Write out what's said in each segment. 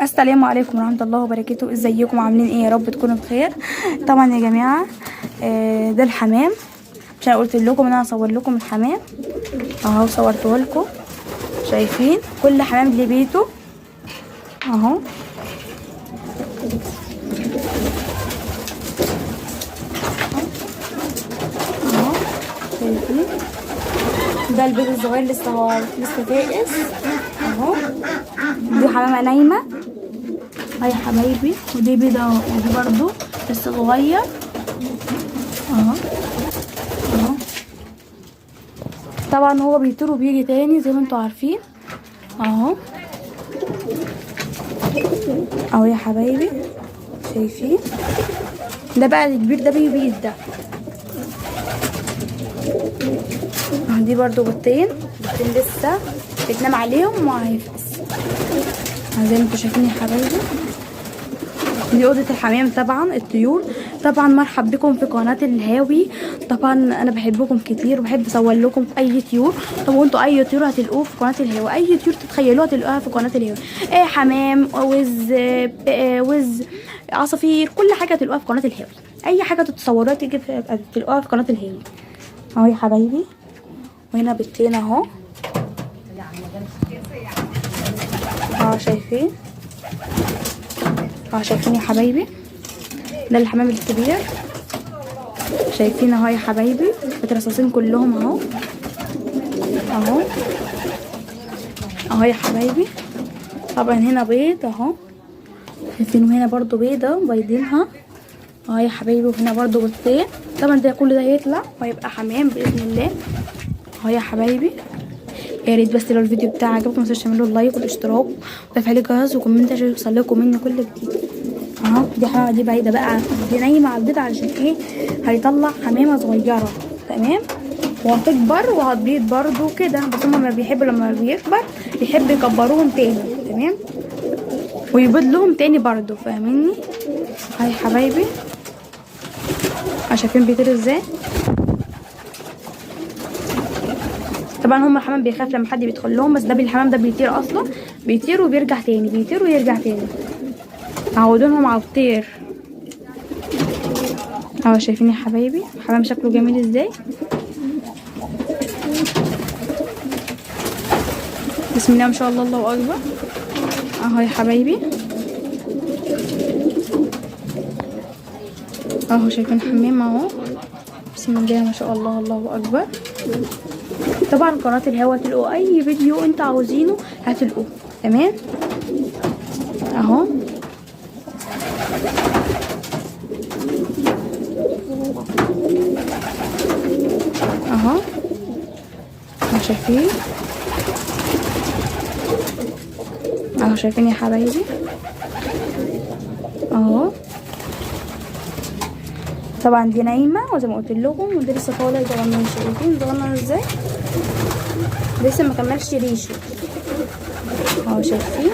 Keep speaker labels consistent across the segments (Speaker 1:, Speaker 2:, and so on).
Speaker 1: السلام عليكم ورحمه الله وبركاته. ازيكم عاملين ايه؟ يا رب تكونوا بخير. طبعا يا جماعه ده الحمام، عشان قلت لكم ان انا هصور لكم الحمام اهو. صورته لكم، شايفين كل حمام ليه بيته اهو. اهو شايفين ده البيت الصغير لسه فائس اهو. دي حمامه نايمه هاي حبايبي، ودي بيضه، ودي برضو لسه صغير اهو اهو. طبعا هو بيطير وبيجي تاني زي ما انتوا عارفين اهو اهو يا حبايبي. شايفين ده بقى الكبير ده بيبيض ده اهو. دي برضو بيضتين لسه بتنام عليهم وهيفقس زي ما انتوا شايفين يا حبايبي. دي اوضه الحمام طبعا الطيور. طبعا مرحب بكم في قناه الهاوي. طبعا انا بحبكم كتير وبحب اصور لكم اي طيور. طب وانتوا اي طيور هتلاقوه في قناه الهاوي، اي طيور تتخيلوها هتلاقوها في قناه الهاوي. حمام، وز، عصافير، كل حاجه هتلاقوها في قناه الهاوي. اي حاجه تتصوروها تيجي تلاقوها في قناه الهاوي اهو يا حبايبي. وهنا بيضتين اهو شايفين شايفين يا حبايبي. ده الحمام الكبير شايفين اهو يا حبايبي، مترصصين كلهم اهو اهو اهو يا حبايبي. طبعا هنا بيض اهو شايفين، وهنا برضو بيضينها اهو يا حبايبي. وهنا برضو بيضتين. طبعا ده كل ده هيطلع وهيبقى حمام باذن الله اهو يا حبايبي. يا ريت بس لو الفيديو بتاعي عجبكم متنسوش تعملوا اللايك والاشتراك وتفعيل الجرس وكومنت عشان يوصل لكم مني كل جديد اهو. دي حمامه دي بعيده بقى، دي نايمه على البيض علشان ايه؟ هيطلع حمامه صغيره تمام، وهتكبر وهتبيض برضو كده. بس هما ما بيحبوا لما بيكبر يحب يكبروهم تاني تمام، ويبيض لهم تاني برضو، فاهميني؟ هاي حبايبي شايفين بيطير ازاي. طبعا هما الحمام بيخاف لما حد بيدخل لهم، بس ده الحمام ده بيطير اصلا، بيطير وبيرجع تاني، بيطير ويرجع تاني. عودونهم على الطير اهو. شايفين يا حبايبي الحمام شكله جميل ازاي. بسم الله ما شاء الله، الله اكبر اهو يا حبايبي اهو. شايفين حمام اهو، بسم الله ما شاء الله، الله اكبر. طبعا قناه الهوا هتلقوا اي فيديو انت عاوزينه هتلقوه تمام اهو اهو. شايفين اهو، شايفين يا حبايبي اهو. طبعا دي نايمه وزي ما قلت لكم، ودي لسه طالع صغنن. شايفين صغنن ازاي، لسه ما كملش ريشه اهو. شايفين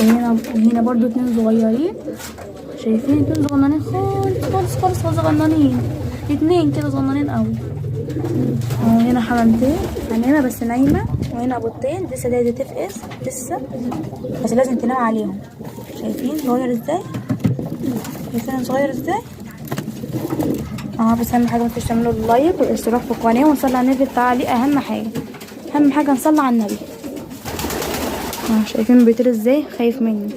Speaker 1: وهنا برضو اتنين صغيرين. شايفين اتنين صغننين خالص صغننين، اتنين كده صغننين قوي اهو. هنا حمامتين حمامه بس نايمه، وهنا بيضتين لسه دي تفقس لسه، بس لازم تنام عليهم. شايفين صغير ازاي، شايفين صغير ازاي بس اهم حاجه متنسوش تعملوا اللايك والاشتراك في القناه ونصلي على النبي التعليق. اهم حاجه نصلي على النبي شايفين بيطير ازاي، خايف مني.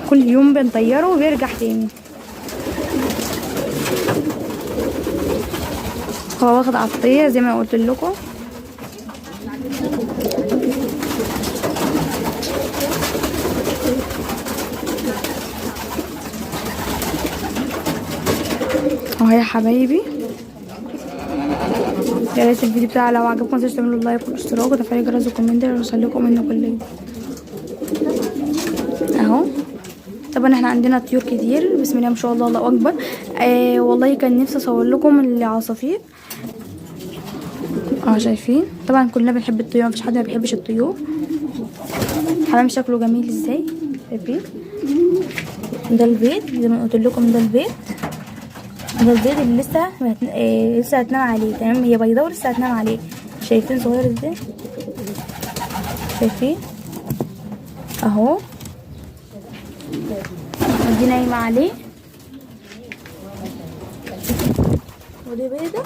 Speaker 1: كل يوم بنطيره وبيرجع تاني. هو واخد على الطير زي ما قلت لكم اهو يا حبايبي. يا ريت الفيديو بتاعي لو عجبكم متنسوش تعملوا اللايك والاشتراك وتفعيل الجرس والكومنت عشان يوصل لكم منه كل جديد اهو. طبعا احنا عندنا طيور كتير بسم الله ما شاء الله، الله اكبر. والله كان نفسي اصور لكم العصافير شايفين. طبعا كلنا بنحب الطيور، مفيش حد ما بيحبش الطيور. الحمام شكله جميل ازاي، شايفين. ده البيت زي ما قلت لكم، ده البيت اللي لسه هتنام عليه تمام. هي بيضاء ولسه هتنام عليه. شايفين صغير ازاي شايفين اهو، ودي نايمة عليه، ودي بيضة،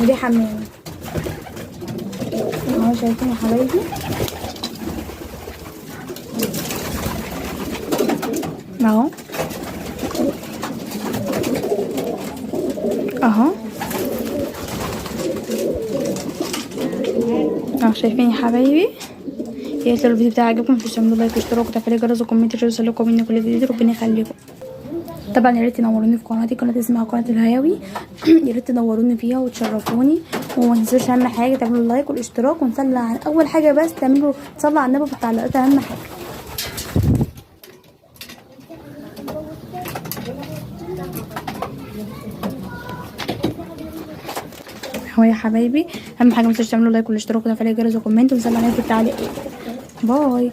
Speaker 1: ودي حمامة اهو. شايفين يا حبايبي اهو اهو اهو. شايفين يا حبايبي؟ يا ريت لو الفيديو بتاعي عجبكم متنسوش تعملوا لايك واشتراك وتفعيل الجرس وكومنت عشان يوصلكم مني كل جديد. ربنا يخليكم. طبعا يا ريت تنوروني في قناتي، قناه اسمها قناه الهيوي. يا ريت تنوروني فيها وتشرفوني، وما تنسوش اهم حاجه تعملوا اللايك والاشتراك، ونصلي على اول حاجه بس تعملوا تصلوا على النبي بالتعليقات، اهم حاجه. هو يا حبايبي اهم حاجه ما تنسوش تعملوا لايك والاشتراك وتفعيل الجرس وكومنت، ونصلي عليا في التعليقات. باي.